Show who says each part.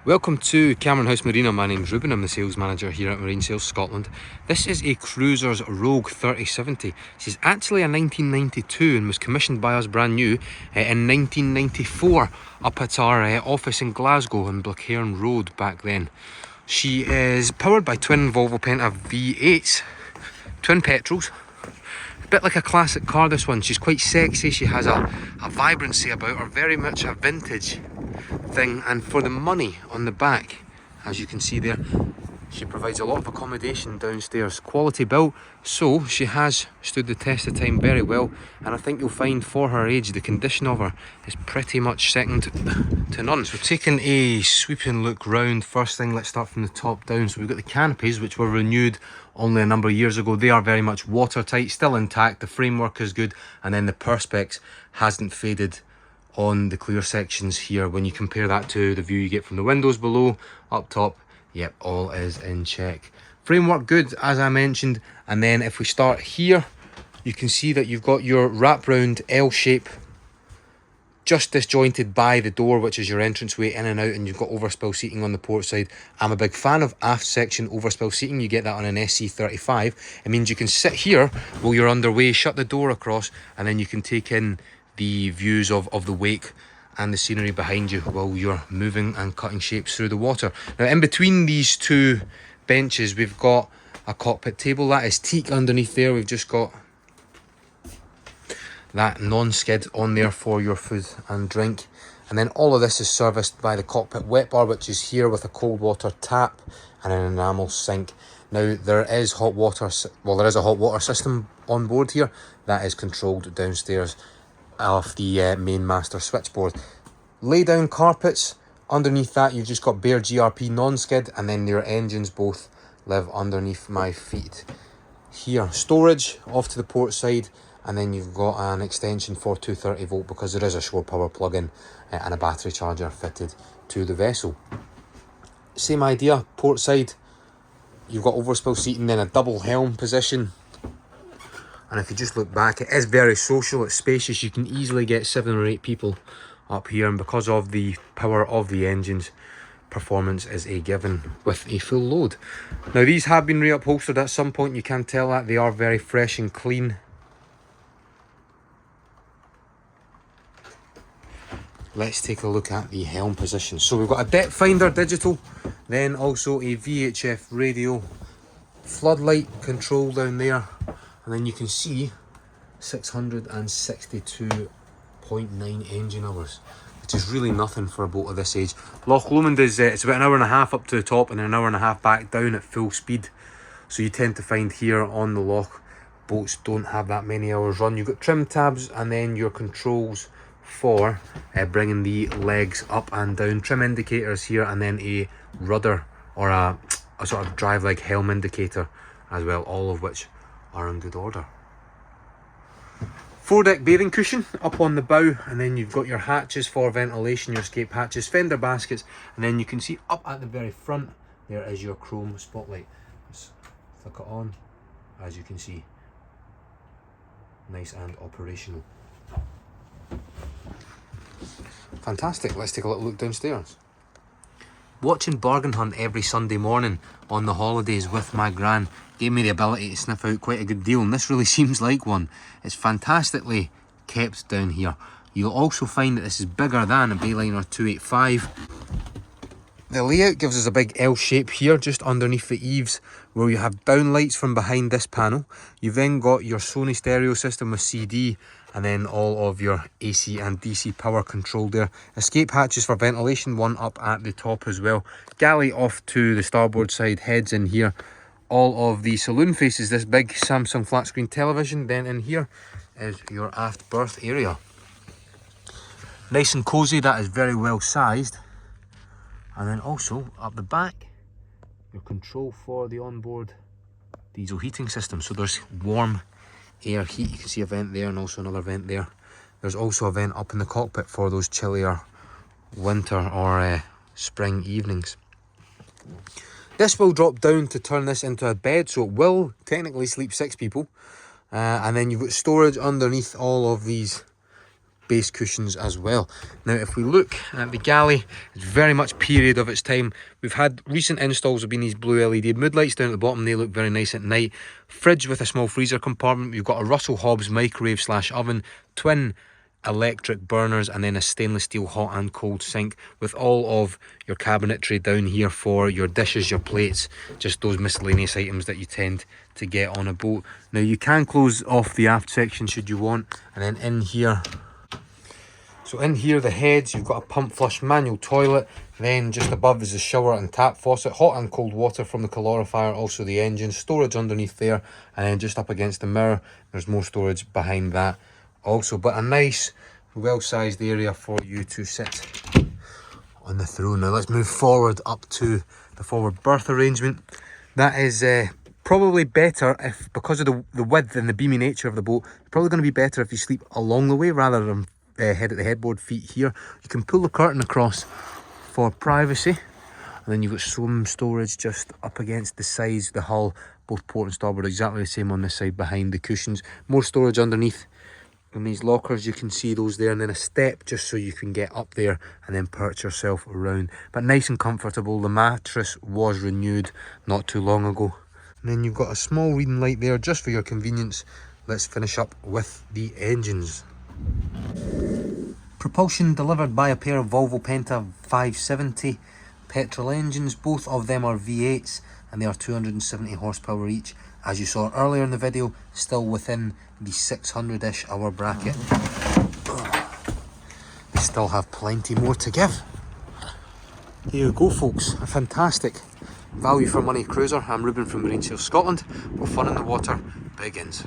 Speaker 1: Welcome to Cameron House Marina. My name's Ruben. I'm the sales manager here at Marine Sales Scotland. This is a Cruisers Rogue 3070. This is actually a 1992 and was commissioned by us brand new in 1994 up at our office in Glasgow on Blackhairn Road back then. She is powered by twin Volvo Penta V8s, twin petrols. A bit like a classic car, this one. She's quite sexy. She has a vibrancy about her, very much a vintage thing. And for the money on the back, as you can see there, she provides a lot of accommodation downstairs. Quality built, so she has stood the test of time very well, and I think you'll find for her age the condition of her is pretty much second to none. So taking a sweeping look round, first thing, let's start from the top down. So we've got the canopies, which were renewed only a number of years ago. They are very much watertight, still intact. The framework is good, and then the perspex hasn't faded on the clear sections here. When you compare that to the view you get from the windows below, up top, yep, all is in check. Framework good, as I mentioned. And then if we start here, you can see that you've got your wraparound L shape just disjointed by the door, which is your entranceway in and out, and you've got overspill seating on the port side. I'm a big fan of aft section overspill seating. You get that on an SC35. It means you can sit here while you're underway, shut the door across, and then you can take in the views of the wake and the scenery behind you while you're moving and cutting shapes through the water. Now, in between these two benches, we've got a cockpit table. That is teak underneath there. We've just got that non-skid on there for your food and drink. And then all of this is serviced by the cockpit wet bar, which is here with a cold water tap and an enamel sink. Now, there is hot water, well, there is a hot water system on board here that is controlled downstairs off the main master switchboard. Lay down carpets. Underneath that, you've just got bare GRP non-skid, and then your engines both live underneath my feet. Here, storage off to the port side, and then you've got an extension for 230 volt because there is a shore power plug-in and a battery charger fitted to the vessel. Same idea, port side, you've got overspill seating, then a double helm position. And if you just look back, it is very social, it's spacious. You can easily get 7 or 8 people up here, and because of the power of the engines, performance is a given with a full load. Now, these have been reupholstered at some point, you can tell that. They are very fresh and clean. Let's take a look at the helm position. So we've got a depth finder digital, then also a VHF radio, floodlight control down there, and then you can see 662.9 engine hours, which is really nothing for a boat of this age. Loch Lomond is it's about an hour and a half up to the top and an hour and a half back down at full speed. So you tend to find here on the loch, boats don't have that many hours run. You've got trim tabs and then your controls for bringing the legs up and down. Trim indicators here, and then a rudder or a sort of drive leg helm indicator as well, all of which are in good order. Foredeck bathing cushion up on the bow, and then you've got your hatches for ventilation, your escape hatches, fender baskets, and then you can see up at the very front there is your chrome spotlight. Let's flick it on. As you can see, nice and operational. Fantastic. Let's take a little look downstairs. Watching Bargain Hunt every Sunday morning on the holidays with my gran gave me the ability to sniff out quite a good deal, and this really seems like one. It's fantastically kept down here. You'll also find that this is bigger than a Bayliner 285. The layout gives us a big L shape here just underneath the eaves, where you have downlights from behind this panel. You've then got your Sony stereo system with CD, and then all of your AC and DC power control there. Escape hatches for ventilation, one up at the top as well. Galley off to the starboard side, heads in here. All of the saloon faces this big Samsung flat screen television. Then in here is your aft berth area. Nice and cosy, that is very well sized. And then also up the back, your control for the onboard diesel heating system. So there's warm air heat, you can see a vent there and also another vent there. There's also a vent up in the cockpit for those chillier winter or spring evenings. This will drop down to turn this into a bed, so it will technically sleep 6 people. And then you've got storage underneath all of these base cushions as well. Now if we look at the galley, it's very much period of its time. We've had recent installs have been these blue LED mood lights down at the bottom. They look very nice at night. Fridge with a small freezer compartment. We've got a Russell Hobbs microwave slash oven, twin electric burners, and then a stainless steel hot and cold sink with all of your cabinetry down here for your dishes, your plates, just those miscellaneous items that you tend to get on a boat. Now you can close off the aft section should you want, and then in here, so in here the heads, you've got a pump flush manual toilet, then just above is the shower and tap faucet, hot and cold water from the calorifier, also the engine, storage underneath there, and then just up against the mirror there's more storage behind that also, but a nice well-sized area for you to sit on the throne. Now let's move forward up to the forward berth arrangement. That is probably better if, because of the width and the beamy nature of the boat, probably going to be better if you sleep along the way rather than head at the headboard, feet here. You can pull the curtain across for privacy, and then you've got some storage just up against the sides, the hull, both port and starboard, exactly the same on this side behind the cushions. More storage underneath in these lockers, you can see those there, and then a step just so you can get up there and then perch yourself around. But nice and comfortable. The mattress was renewed not too long ago. And then you've got a small reading light there just for your convenience. Let's finish up with the engines. Propulsion delivered by a pair of Volvo Penta 570 petrol engines. Both of them are V8s and they are 270 horsepower each. As you saw earlier in the video, still within the 600-ish hour bracket. They still have plenty more to give. Here you go folks, a fantastic value for money cruiser. I'm Ruben from Marine Sails Scotland, where fun in the water begins.